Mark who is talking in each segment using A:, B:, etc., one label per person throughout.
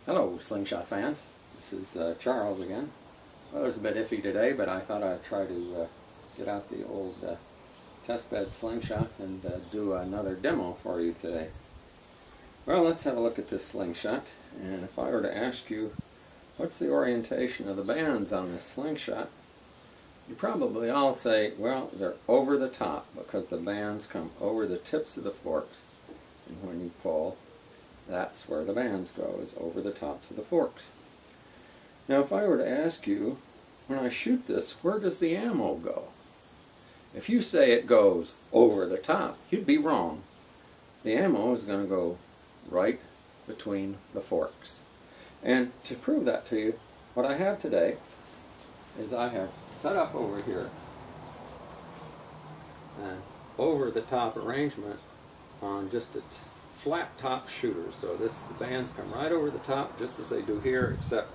A: Hello, Slingshot fans. This is Charles again. Weather's a bit iffy today, but I thought I'd try to get out the old test bed slingshot and do another demo for you today. Well, let's have a look at this slingshot. And if I were to ask you, what's the orientation of the bands on this slingshot? You probably all say, well, they're over the top because the bands come over the tips of the forks. And when you pull, that's where the bands go, is over the tops of the forks. Now if I were to ask you, when I shoot this, where does the ammo go? If you say it goes over the top, you'd be wrong. The ammo is going to go right between the forks. And to prove that to you, what I have today is I have set up over here an over the top arrangement on just a flat top shooter. So the bands come right over the top just as they do here, except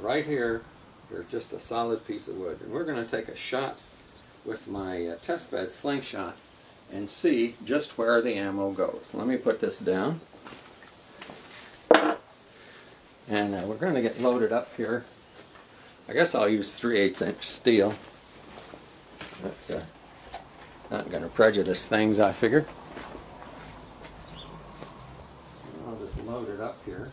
A: right here there's just a solid piece of wood. And we're going to take a shot with my test bed slingshot and see just where the ammo goes. Let me put this down. And we're going to get loaded up here. I guess I'll use 3/8 inch steel. That's not going to prejudice things, I figure. I'll just load it up here.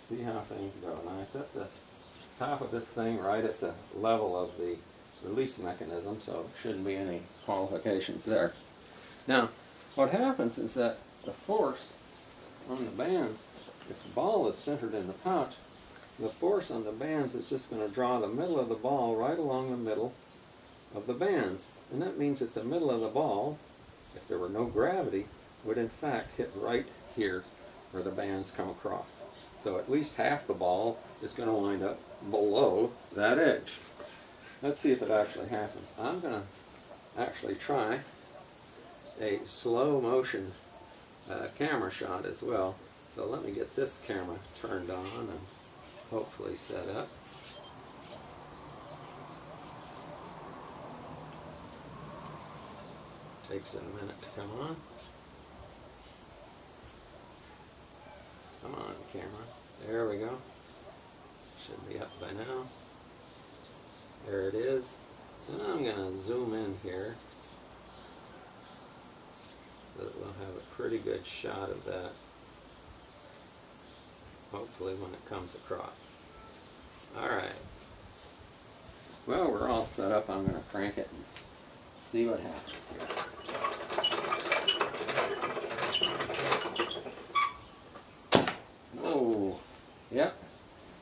A: See how things go. Now I set the top of this thing right at the level of the release mechanism, so shouldn't be any qualifications there. Now, what happens is that the force on the bands, if the ball is centered in the pouch, the force on the bands is just going to draw the middle of the ball right along the middle of the bands. And that means that the middle of the ball, if there were no gravity, would in fact hit right here where the bands come across. So at least half the ball is going to wind up below that edge. Let's see if it actually happens. I'm going to actually try a slow motion camera shot as well. So let me get this camera turned on and hopefully set up. Takes it a minute to come on. Come on, camera. There we go. Should be up by now. There it is. And I'm going to zoom in here so that we'll have a pretty good shot of that, hopefully, when it comes across. Alright. Well, we're all set up. I'm going to crank it and see what happens here. Oh, yep.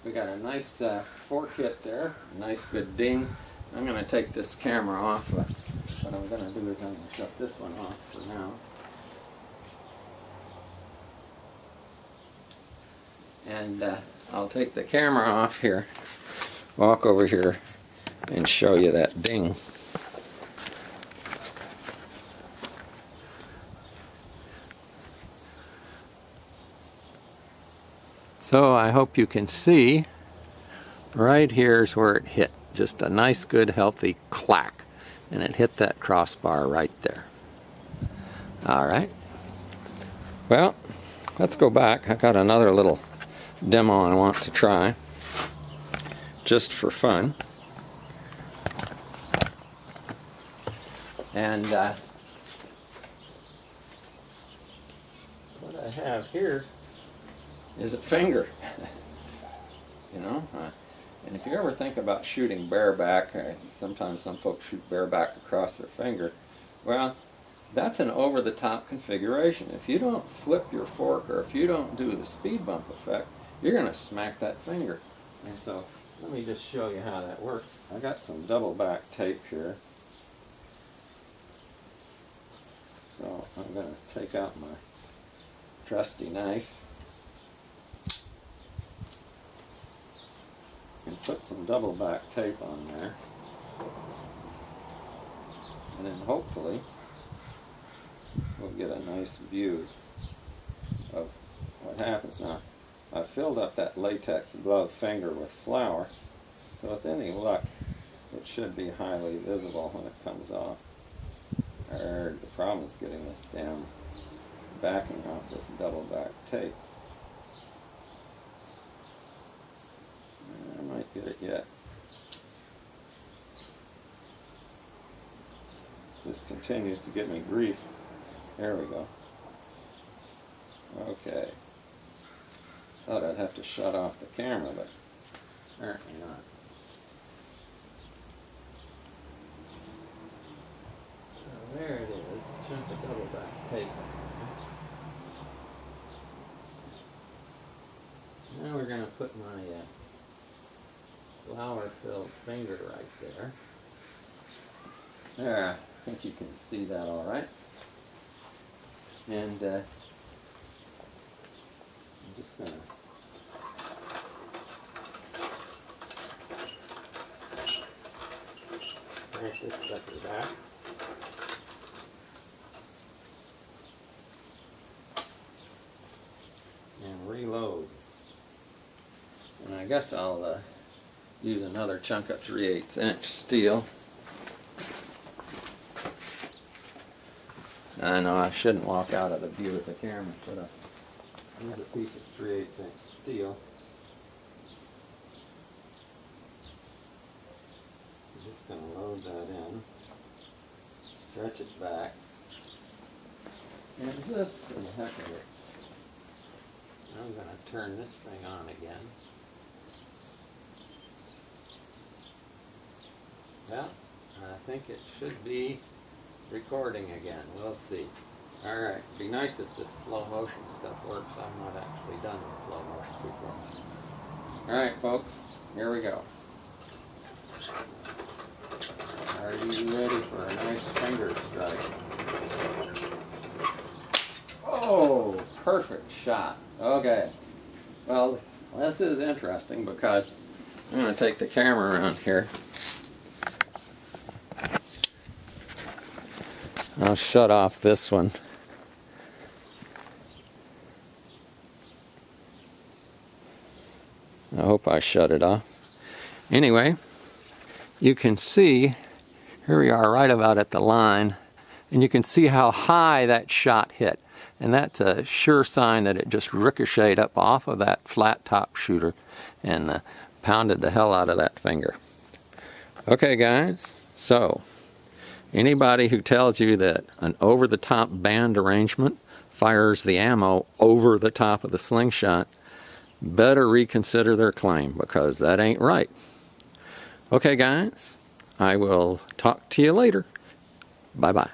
A: We got a nice fork hit there, a nice good ding. I'm going to take this camera off. What I'm going to do is I'm going to shut this one off for now. And I'll take the camera off here, walk over here, and show you that ding. So I hope you can see, right here's where it hit. Just a nice, good, healthy clack. And it hit that crossbar right there. Alright. Well, let's go back. I got another little demo I want to try, just for fun. And what I have here is a finger. You know, and if you ever think about shooting bareback, sometimes some folks shoot bareback across their finger. Well, that's an over-the-top configuration. If you don't flip your fork, or if you don't do the speed bump effect, you're going to smack that finger. And so, let me just show you how that works. I got some double back tape here. So I'm going to take out my trusty knife and put some double back tape on there, and then hopefully we'll get a nice view of what happens. Now, I filled up that latex glove finger with flour, so with any luck it it should be highly visible when it comes off. The problem is getting this damn backing off this double back tape. I might get it yet. This continues to give me grief. There we go. Okay. Thought I'd have to shut off the camera, but apparently not. So there it is, a chunk of double back tape. Now we're going to put my flower-filled finger right there. There, I think you can see that all right. And I'm just going to crank this sucker back. And reload. And I guess I'll use another chunk of 3/8 inch steel. I know I shouldn't walk out of the view of the camera. Should I? Another piece of 3/8 inch steel. I'm just going to load that in, stretch it back, and just for the heck of it, I'm going to turn this thing on again. Well, I think it should be recording again. We'll see. Alright, it'd be nice if this slow motion stuff works. I've not actually done the slow motion before. Alright folks, here we go. Are you ready for a nice finger strike? Oh, perfect shot. Okay. Well, this is interesting because I'm going to take the camera around here. I'll shut off this one. I hope I shut it off. Anyway, you can see, here we are right about at the line, and you can see how high that shot hit. And that's a sure sign that it just ricocheted up off of that flat top shooter and pounded the hell out of that finger. Okay guys, so anybody who tells you that an over-the-top band arrangement fires the ammo over the top of the slingshot better reconsider their claim, because that ain't right. Okay guys, I will talk to you later. Bye-bye.